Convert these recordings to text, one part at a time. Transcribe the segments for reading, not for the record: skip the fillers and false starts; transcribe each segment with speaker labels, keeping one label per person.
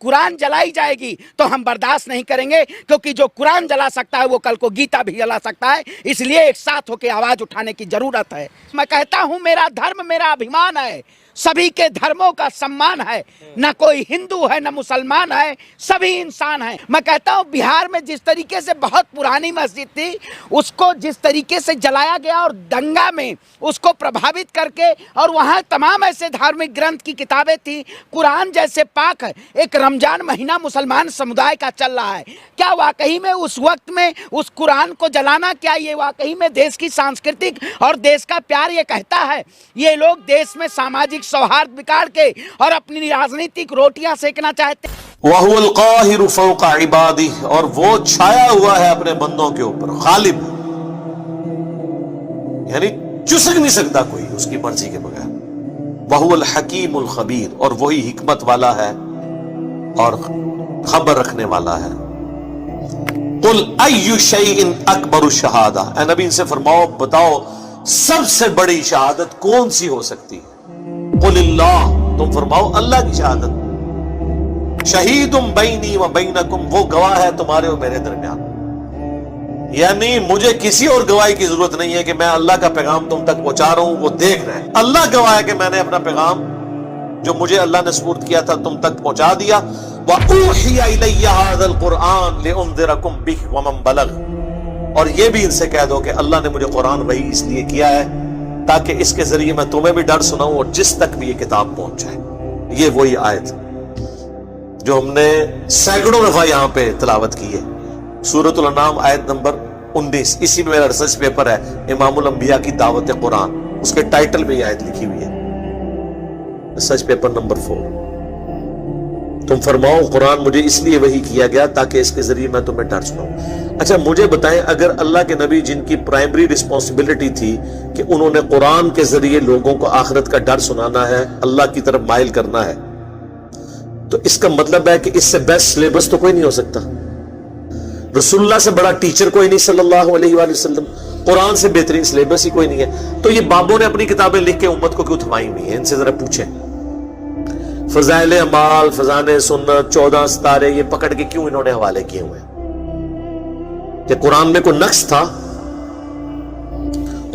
Speaker 1: कुरान जलाई जाएगी तो हम बर्दाश्त नहीं करेंगे, क्योंकि जो कुरान जला सकता है वो कल को गीता भी जला सकता है। इसलिए एक साथ होकर आवाज उठाने की जरूरत है। मैं कहता हूं मेरा धर्म मेरा अभिमान है, सभी के धर्मों का सम्मान है, न कोई हिंदू है न मुसलमान है, सभी इंसान हैं। मैं कहता हूं बिहार में जिस तरीके से बहुत पुरानी मस्जिद थी उसको जिस तरीके से जलाया गया और दंगा में उसको प्रभावित करके, और वहाँ तमाम ऐसे धार्मिक ग्रंथ की किताबें थी, कुरान जैसे पाक है, एक रमजान महीना मुसलमान समुदाय का चल रहा है, क्या वाकई में उस वक्त में उस कुरान को जलाना क्या ये वाकई में देश की सांस्कृतिक और देश का प्यार ये कहता है? ये लोग देश में सामाजिक सौहार्द बिगाड़ के और अपनी राजनीतिक रोटियां सेकना चाहते हैं।
Speaker 2: वहुवल काहिरु फौका इबादी, और वो छाया हुआ है अपने बंदों के ऊपर, गालिब, यानी चुसक नहीं सकता कोई उसकी मर्जी के बगैर। वहुवल हकीमुल खबीर, और वही हिकमत वाला है और खबर रखने वाला है। कुल अय्यु शैइन अकबरु शहादा, ऐ नबी इनसे फरमाओ, बताओ सबसे बड़ी शहादत कौन सी हो सकती है? कुलिल्लाह, तुम फरमाओ अल्लाह की शहादत। शहीदुम बैनी व बैनकुम, वो गवाह है तुम्हारे और मेरे दरमियान, यानी मुझे किसी और गवाही की जरूरत नहीं है कि मैं अल्लाह का पैगाम तुम तक पहुंचा रहा हूं, वो देख रहे हैं। अल्लाह गवाह है कि मैंने अपना पैगाम जो मुझे अल्लाह ने सुपुर्द किया था तुम तक पहुंचा दिया। व ऊहिया इलैया हाज़ल कुरआन लिउंज़िरकुम बिहि व मन बलग, और ये भी इनसे कह दो कि अल्लाह ने मुझे कुरान वही इसलिए किया है ताकि इसके जरिए मैं तुम्हें भी डर सुनाऊं और जिस तक भी ये किताब पहुंच जाए। ये वही आयत जो हमने सैकड़ों दफा यहां पे तिलावत की है, सूरतुल अनाम आयत नंबर 19। इसी में मेरा रिसर्च पेपर है, इमामुल अंबिया की दावत कुरान, उसके टाइटल में यह आयत लिखी हुई है, रिसर्च पेपर नंबर 4। तुम फरमाओ कुरान मुझे इसलिए वही किया गया ताकि इसके जरिए मैं तुम्हें डर सुनाऊं। अच्छा मुझे बताएं, अगर अल्लाह के नबी जिनकी प्राइमरी रिस्पॉन्सिबिलिटी थी कि उन्होंने कुरान के जरिए लोगों को आखिरत का डर सुनाना है, अल्लाह की तरफ माइल करना है, तो इसका मतलब है कि इससे बेस्ट सिलेबस तो कोई नहीं हो सकता। रसूलुल्लाह से बड़ा टीचर कोई नहीं सल्लल्लाहु अलैहि वसल्लम, कुरान से बेहतरीन सिलेबस ही कोई नहीं है। तो ये बाबों ने अपनी किताबें लिख के उम्मत को क्यों थमाई हुई है? इनसे जरा पूछें। फजाइल अमाल, फजाने सुन्नत, 14 सितारे, ये पकड़ के क्यों इन्होंने हवाले किए हुए हैं? कि कुरान में कोई नक्स था?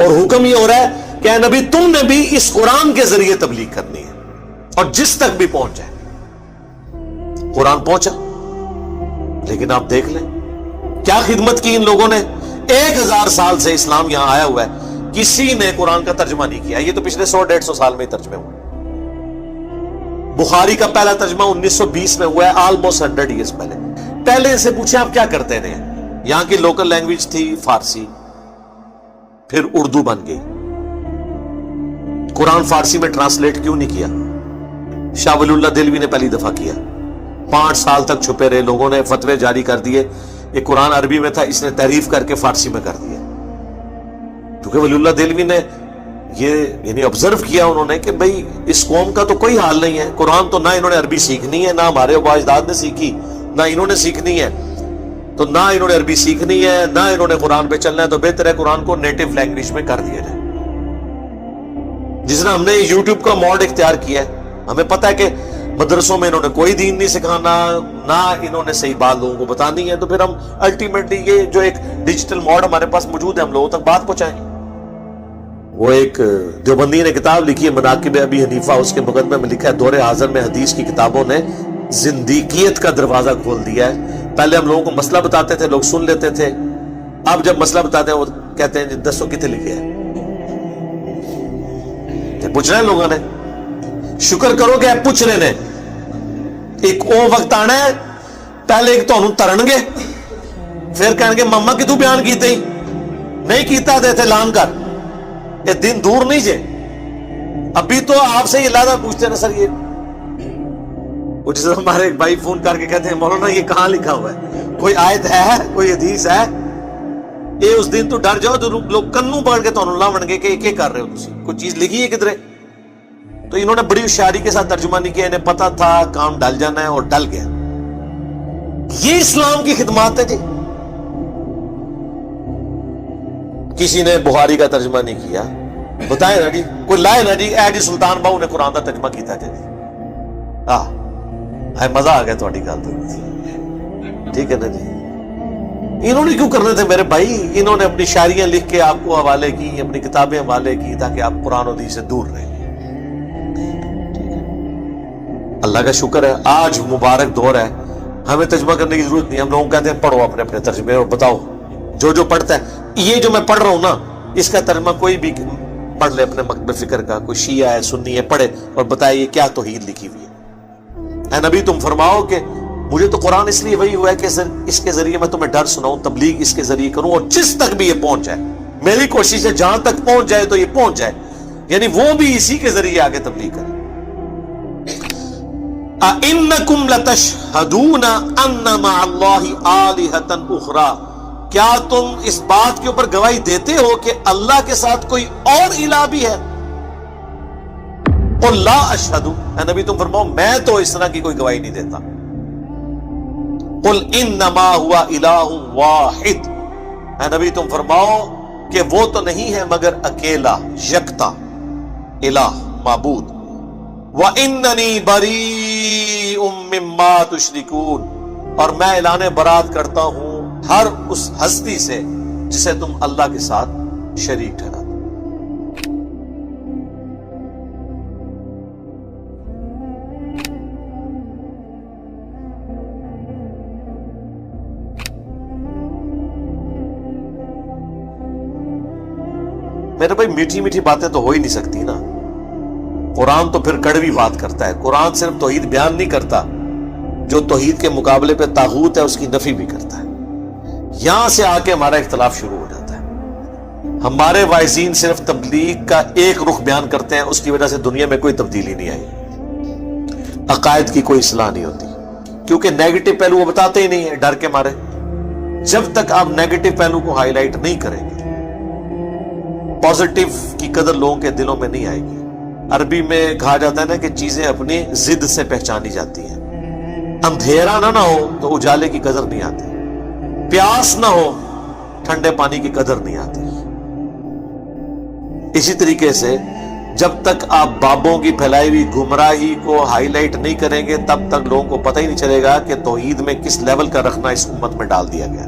Speaker 2: और हुक्म ये हो रहा है कि नबी तुमने भी इस कुरान के जरिए तबलीग करनी है, और जिस तक भी पहुंच जाए। कुरान पहुंचा, लेकिन आप देख लें क्या खिदमत की इन लोगों ने। 1000 साल से इस्लाम यहां आया हुआ है, किसी ने कुरान का तर्जमा नहीं किया। ये तो पिछले 100-150 साल में ही तर्जमे हुए। बुखारी का पहला तर्जमा 1920 में हुआ है, ऑलमोस्ट 100 ईयर्स पहले। पहले इनसे पूछे आप क्या करते थे? यहां की लोकल लैंग्वेज थी फारसी, फिर उर्दू बन गई। कुरान फारसी में ट्रांसलेट क्यों नहीं किया? शाह वलीउल्लाह दिलवी ने पहली दफा किया। 5 साल तक छुपे रहे, लोगों ने फतवे जारी कर दिए। ये कुरान अरबी में था, इसने तहरीफ करके फारसी में कर दिया, क्योंकि वलीउल्लाह दिलवी ने ये यानी ऑब्जर्व किया उन्होंने कि भाई इस कौम का तो कोई हाल नहीं है। कुरान तो ना इन्होंने अरबी सीखनी है, ना हमारे अजदाद ने सीखी, ना इन्होंने सीखनी है, तो ना इन्होंने अरबी सीखनी है, ना इन्होंने कुरान पे चलना है, तो बेहतर है कुरान को नेटिव लैंग्वेज में कर दिया जाए। जिस तरह हमने यूट्यूब का मॉड इख्तियार किया है, हमें पता है कि मदरसों में इन्होंने कोई दीन नहीं सिखाना, ना इन्होंने सही बात लोगों को बतानी है, तो फिर हम अल्टीमेटली ये जो एक डिजिटल मॉड हमारे पास मौजूद है, हम लोगों तक बात पहुंचाएं। वो एक देवबंदी ने किताब लिखी है मनाकिब अबी हनीफा, उसके मुकदमे में लिखा है दौरे हाज़िर में हदीस की किताबों ने जिंदगियत का दरवाजा खोल दिया है। पहले हम लोगों को मसला बताते थे, लोग सुन लेते थे, अब जब मसला बताते हैं वो कहते हैं दसों कितने लिखे हैं। पूछ रहे हैं लोगों ने, शुक्र करो कि आप पूछ रहे ने। एक ओ वक्त आना है, पहले एक तो तरनगे, फिर कहेंगे मम्मा कि तू बयान कीते ही नहीं कीता थे ऐलान कर। ये दिन दूर नहीं जे, अभी तो आपसे ये लादा पूछते ना सर, ये जिस हमारे एक भाई फोन करके कहते हैं मौलाना ये कहां लिखा हुआ है, कोई आयत है, कोई हदीस है? ये उस दिन तो डर जाओ तो लोग कन्नू पकड़ के तो लावणगे कि क्या कर रहे हो तुम, कोई चीज लिखी है किधरे? तो इन्होंने बड़ी होशियारी के साथ तर्जुमा नहीं किया, इन्हें पता था काम डल जाना है और डल गया। ये इस्लाम की खिदमत है जी। किसी ने बुखारी का तर्जुमा नहीं किया, बताए ना जी, कोई लाए ना जी, ए जी सुल्तान बाहू ने कुरान का तर्जुमा किया जी। مزہ آ گیا تھوڑی گل تو ٹھیک ہے نا جی. انہوں نے کیوں کرنے تھے میرے بھائی؟ انہوں نے اپنی شاعریاں لکھ کے آپ کو حوالے کی, اپنی کتابیں حوالے کی تاکہ آپ قرآن و حدیث سے دور رہیں. اللہ کا شکر ہے آج مبارک دور ہے, ہمیں ترجمہ کرنے کی ضرورت نہیں. ہم لوگوں کہتے ہیں پڑھو اپنے اپنے ترجمے اور بتاؤ. جو پڑھتا ہے, یہ جو میں پڑھ رہا ہوں نا, اس کا ترجمہ کوئی بھی پڑھ لے اپنے مکتب فکر کا, کوئی شیعہ ہے سنی ہے, پڑھے اور بتائے یہ کیا توحید لکھی ہوئی ہے. اے نبی تم فرماؤ کہ مجھے تو قرآن اس لیے وہی ہوا ہے کہ اس کے ذریعے میں تمہیں ڈر سناؤں, تبلیغ اس کے ذریعے کروں, اور جس تک بھی یہ پہنچ جائے, میری کوشش ہے جہاں تک پہنچ جائے تو یہ پہنچ جائے, یعنی وہ بھی اسی کے ذریعے آگے تبلیغ کرے. اَإِنَّكُمْ لَتَشْهَدُونَ أَنَّ مَعَ اللَّهِ آلِهَةً أُخْرَى, کیا تم اس بات کے اوپر گواہی دیتے ہو کہ اللہ کے ساتھ کوئی اور الہ بھی ہے؟ قُلْ لَا أَشْهَدُ, اے نبی تم فرماؤ میں تو اس طرح کی کوئی گواہی نہیں دیتا. قُلْ إِنَّمَا هُوَ إِلَٰهٌ وَاحِدٌ, اے نبی تم فرماؤ کہ وہ تو نہیں ہے مگر اکیلا یکتا الہ معبود. وَإِنَّنِي بَرِيءٌ مِّمَّا تُشْرِكُونَ, اور میں اعلان برات کرتا ہوں ہر اس ہستی سے جسے تم اللہ کے ساتھ شریک ٹھہراتے. میرے بھائی میٹھی میٹھی باتیں تو ہو ہی نہیں سکتی نا. قرآن تو پھر کڑوی بات کرتا ہے. قرآن صرف توحید بیان نہیں کرتا, جو توحید کے مقابلے پہ طاغوت ہے اس کی نفی بھی کرتا ہے. یہاں سے آ کے ہمارا اختلاف شروع ہو جاتا ہے. ہمارے واعظین صرف تبلیغ کا ایک رخ بیان کرتے ہیں, اس کی وجہ سے دنیا میں کوئی تبدیلی نہیں آئی, عقائد کی کوئی اصلاح نہیں ہوتی, کیونکہ نیگیٹو پہلو وہ بتاتے ہی نہیں ہیں ڈر کے مارے. جب تک آپ نیگیٹو پہلو کو ہائی لائٹ نہیں کریں گے, پازیٹو کی قدر لوگوں کے دلوں میں نہیں آئے گی. عربی میں کہا جاتا ہے نا کہ چیزیں اپنی ضد سے پہچانی جاتی ہیں. اندھیرا نہ ہو تو اجالے کی قدر نہیں آتی, پیاس نہ ہو ٹھنڈے پانی کی قدر نہیں آتی. اسی طریقے سے جب تک آپ بابوں کی پھیلائی ہوئی گمراہی کو ہائی لائٹ نہیں کریں گے, تب تک لوگوں کو پتہ ہی نہیں چلے گا کہ توحید میں کس لیول کا رکھنا اس امت میں ڈال دیا گیا.